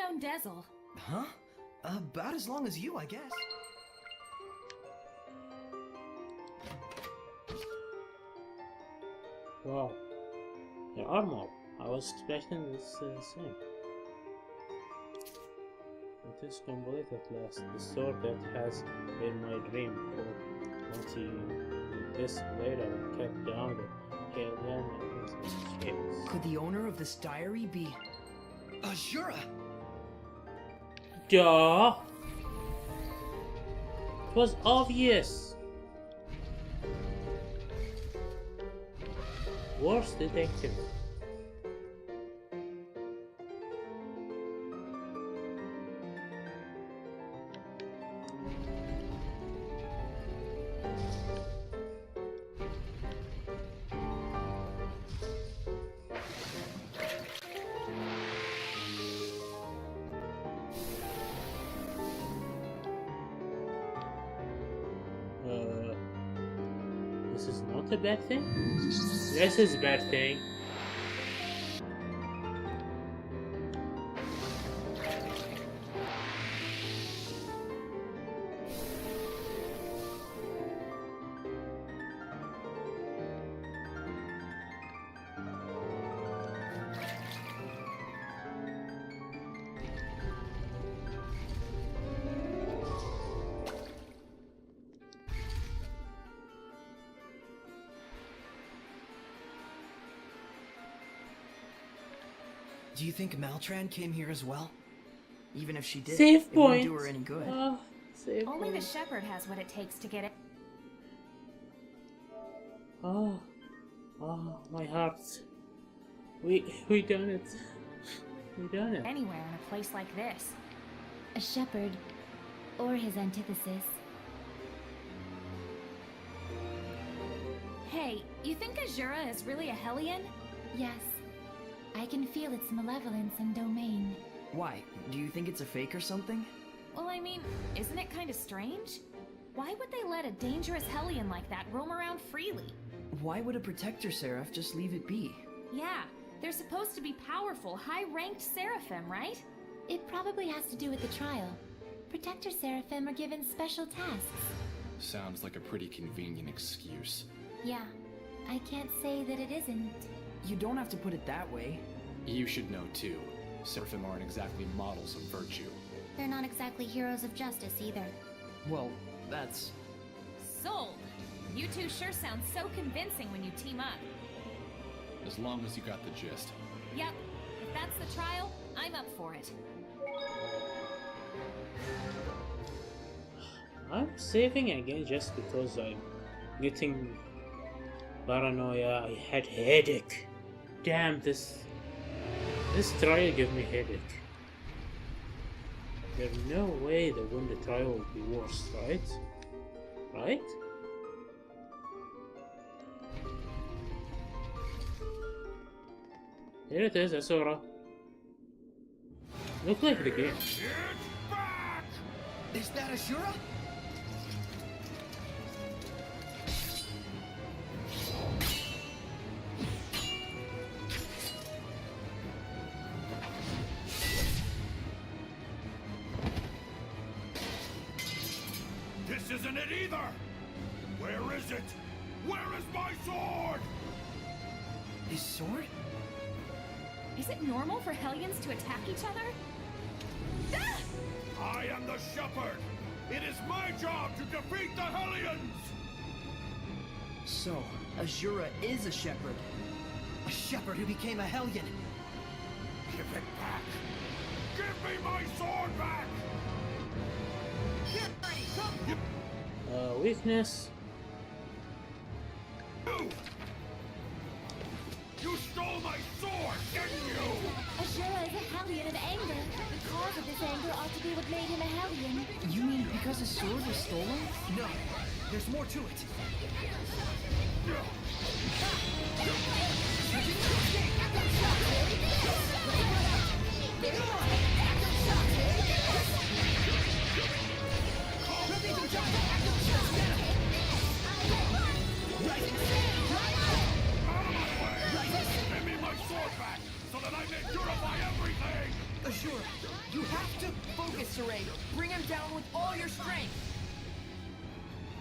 known Dezel? Huh? About as long as you, I guess. Wow. Your armor. I was expecting this thing. It is complete at last. The sword that has been my dream for 20 this blade I will cut down the alien and escapes. Could the owner of this diary be... Azura! Duh! It was obvious! Worst detective. This is not a bad thing? This is a bad thing. Do you think Maltran came here as well? Even if she did, Save it wouldn't point. do her any good. Save Only the point. shepherd has what it takes to get it. Oh, my heart. We done it. We done it. Anywhere in a place like this. A shepherd, or his antithesis. Hey, you think Azura is really a Hellion? Yes, I can feel its malevolence and domain. Why? Do you think it's a fake or something? Well, I mean, isn't it kind of strange? Why would they let a dangerous Hellion like that roam around freely? Why would a protector seraph just leave it be? Yeah, they're supposed to be powerful, high-ranked seraphim, right? It probably has to do with the trial. Protector Seraphim are given special tasks. Sounds like a pretty convenient excuse. Yeah, I can't say that it isn't. You don't have to put it that way. You should know too. Seraphim aren't exactly models of virtue. They're not exactly heroes of justice either. Well, that's... Sold! You two sure sound so convincing when you team up. As long as you got the gist. Yep, if that's the trial, I'm up for it. I'm saving again just because I'm getting paranoia. I had headache. Damn, this trial gave me headache. There's no way the Winter trial will be worse, right? Right? Here it is, Asura. Look like the game. It's back! Is that Azura? This isn't it either! Where is it? Where is my sword? His sword? Is it normal for Hellions to attack each other? Ah! I am the shepherd! It is my job to defeat the Hellions! So, Azura is a shepherd. A shepherd who became a Hellion. Give it back! Give me my sword back! Weakness. You stole my sword, didn't you? Azura is a Hellion of anger. The cause of this anger ought to be what made him a Hellion. You mean because his sword was stolen? No, there's more to it. Give me my sword back, so that I may purify everything! Azura, You have to focus, Saray. Bring him down with all your strength.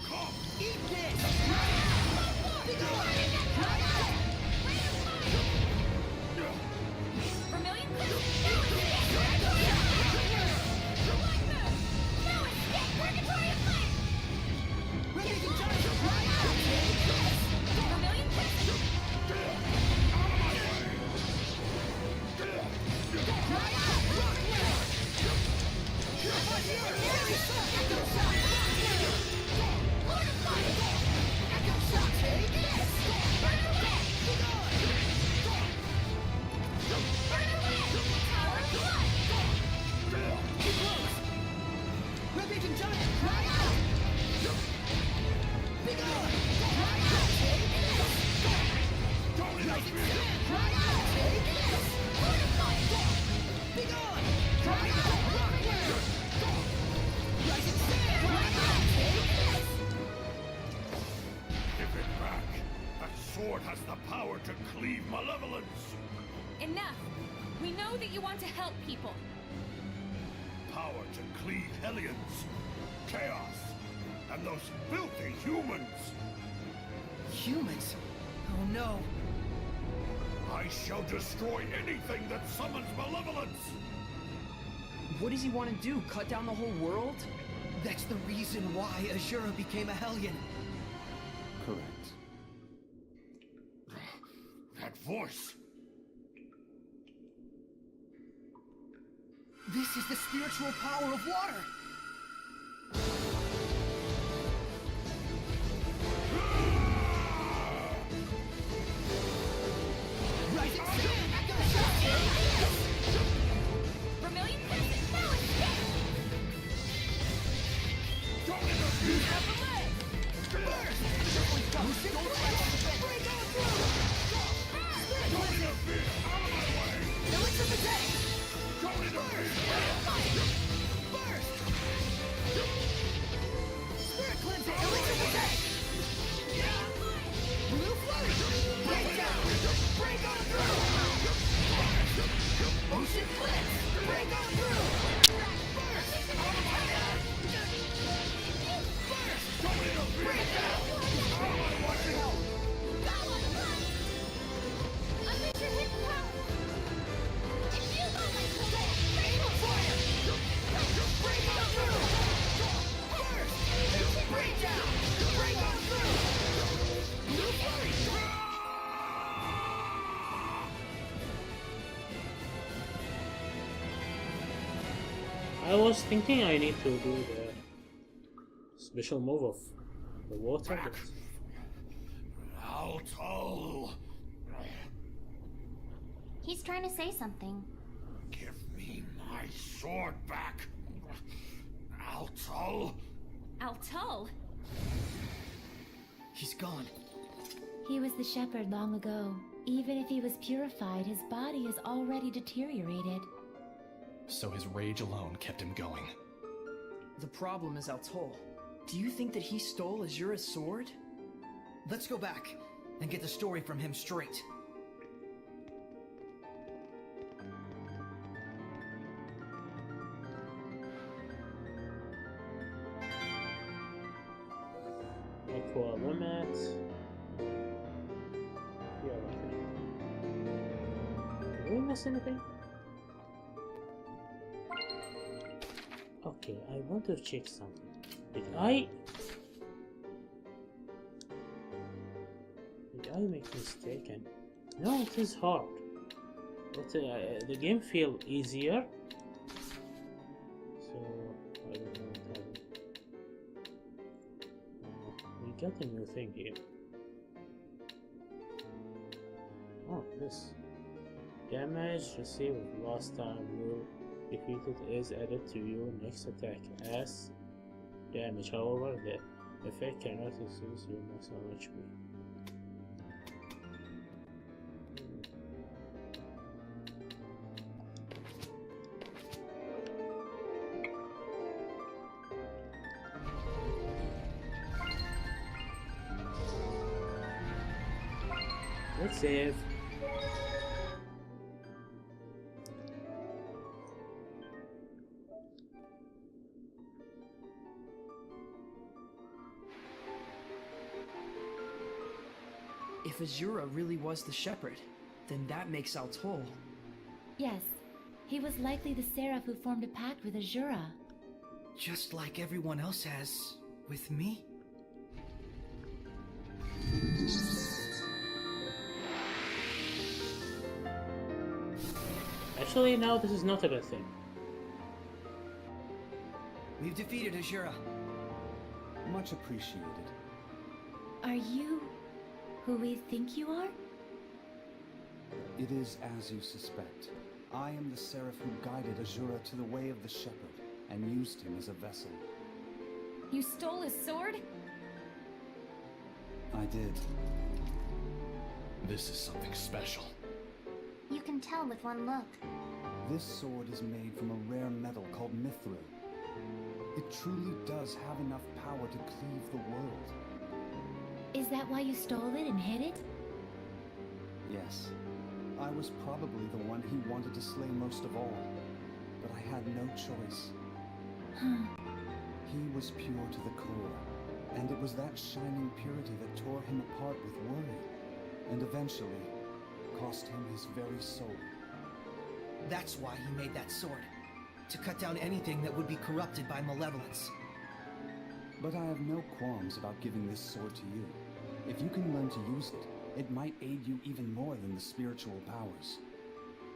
Come! Eat this! Vermilion Give it back! That sword has the power to cleave malevolence! Enough! We know that you want to help people. Power to cleave Hellions, chaos, and those filthy humans! Humans? Oh no. I shall destroy anything that summons malevolence! What does he want to do? Cut down the whole world? That's the reason why Azura became a Hellion. Correct. That voice! This is the spiritual power of water. Vermilion Crescent, now escape! Don't interfere! Don't interfere! Out of my way! Don't interfere! I was thinking I need to do the special move of the water. Alto! He's trying to say something. Give me my sword back! Alto! Altul? He's gone. He was the shepherd long ago. Even if he was purified, his body is already deteriorated. So his rage alone kept him going. The problem is Altul. Do you think that he stole Azura's sword? Let's go back and get the story from him straight. Aqua limit. Yeah, okay. Did we miss anything? Okay, I want to check something. Did I make mistake? And no, it is hard. But the game feel easier. So I don't know what happened. We got a new thing here. Oh, this damage received last time you defeated is added to your next attack as damage. However, the effect cannot reduce your maximum HP. Let's save. If Azura really was the shepherd, then that makes Al Toll. Yes, he was likely the seraph who formed a pact with Azura. Just like everyone else has with me? Actually, now this is not a bad thing. We've defeated Azura. Much appreciated. Are you who we think you are? It is as you suspect. I am the seraph who guided Azura to the way of the shepherd and used him as a vessel. You stole his sword? I did. This is something special. You can tell with one look. This sword is made from a rare metal called mithril. It truly does have enough power to cleave the world. Is that why you stole it and hid it? Yes. I was probably the one he wanted to slay most of all, but I had no choice. He was pure to the core, and it was that shining purity that tore him apart with worry, and eventually cost him his very soul. That's why he made that sword. To cut down anything that would be corrupted by malevolence. But I have no qualms about giving this sword to you. If you can learn to use it, it might aid you even more than the spiritual powers.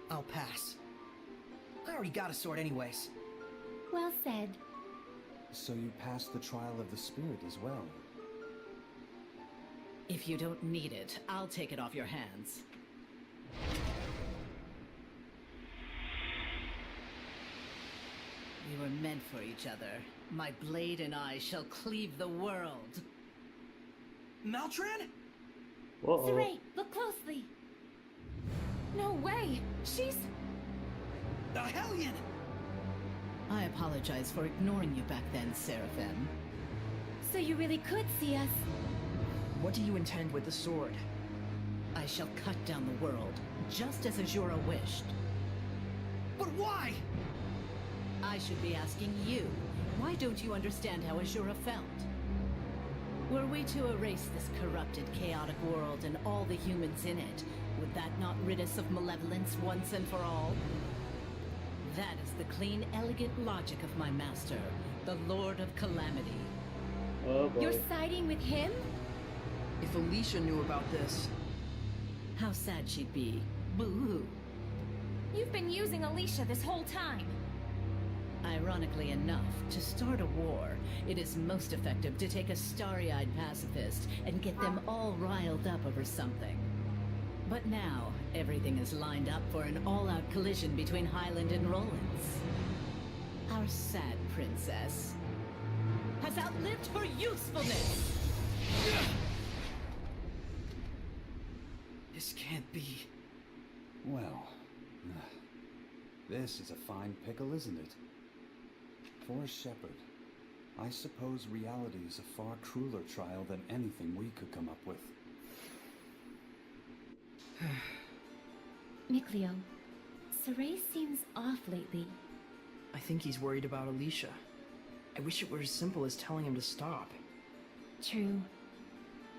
I'll pass. I already got a sword anyways. Well said. So you passed the trial of the spirit as well. If you don't need it, I'll take it off your hands. We were meant for each other. My blade and I shall cleave the world. Maltran? Uh-oh. Saray, look closely. No way! She's... A Hellion! I apologize for ignoring you back then, Seraphim. So you really could see us. What do you intend with the sword? I shall cut down the world, just as Azura wished. But why? I should be asking you, why don't you understand how Azura felt? Were we to erase this corrupted, chaotic world and all the humans in it, would that not rid us of malevolence once and for all? That is the clean, elegant logic of my master, the Lord of Calamity. Oh boy. You're siding with him? If Alicia knew about this... How sad she'd be. Boo-hoo. You've been using Alicia this whole time. Ironically enough, to start a war, it is most effective to take a starry-eyed pacifist and get them all riled up over something. But now, everything is lined up for an all-out collision between Highland and Rollins. Our sad princess has outlived her usefulness! This can't be. Well, this is a fine pickle, isn't it? For a shepherd, I suppose reality is a far crueler trial than anything we could come up with. Mikleo, Saray seems off lately. I think he's worried about Alicia. I wish it were as simple as telling him to stop. True.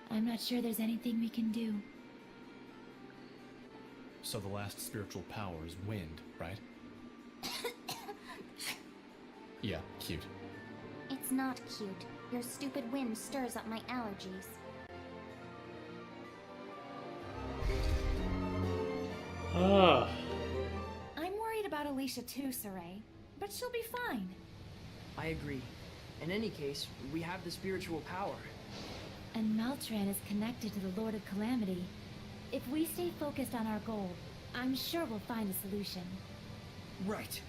I'm not sure there's anything we can do. So the last spiritual power is wind, right? Yeah, cute. It's not cute. Your stupid wind stirs up my allergies. Ah. I'm worried about Alicia too, Saray. But she'll be fine. I agree. In any case, we have the spiritual power. And Maltran is connected to the Lord of Calamity. If we stay focused on our goal, I'm sure we'll find a solution. Right.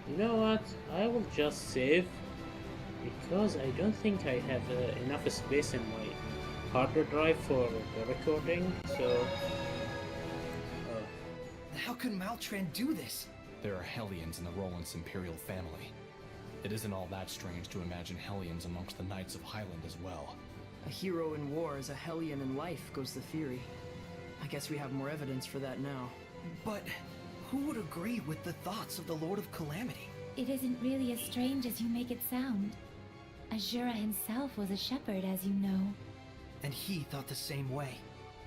You know what? I will just save because I don't think I have enough space in my hard drive for the recording, so... How could Maltran do this? There are Hellions in the Rollins Imperial family. It isn't all that strange to imagine Hellions amongst the Knights of Highland as well. A hero in war is a Hellion in life, goes the theory. I guess we have more evidence for that now. But who would agree with the thoughts of the Lord of Calamity? It isn't really as strange as you make it sound. Azura himself was a shepherd, as you know. And he thought the same way.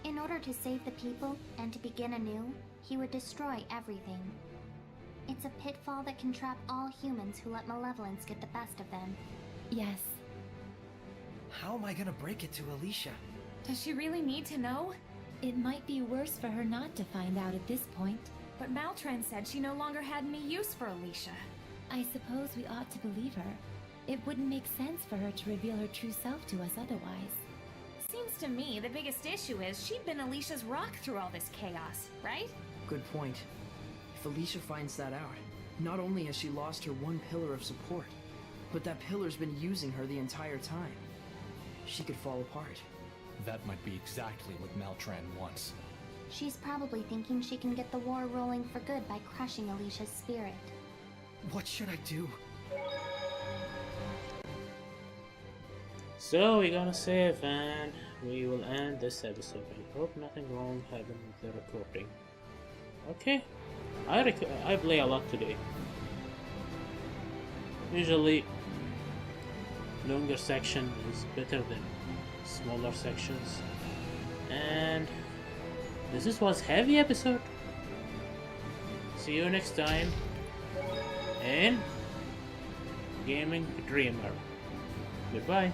In order to save the people and to begin anew, he would destroy everything. It's a pitfall that can trap all humans who let malevolence get the best of them. Yes. How am I gonna break it to Alicia? Does she really need to know? It might be worse for her not to find out at this point. But Maltran said she no longer had any use for Alicia. I suppose we ought to believe her. It wouldn't make sense for her to reveal her true self to us otherwise. Seems to me the biggest issue is she'd been Alicia's rock through all this chaos, right? Good point. If Alicia finds that out, not only has she lost her one pillar of support, but that pillar's been using her the entire time. She could fall apart. That might be exactly what Maltran wants. She's probably thinking she can get the war rolling for good by crushing Alicia's spirit. What should I do? So we're gonna save and we will end this episode. I hope nothing wrong happened with the recording. Okay, I play a lot today. Usually longer section is better than smaller sections, and this was heavy episode. See you next time in Gaming Dreamer. Goodbye.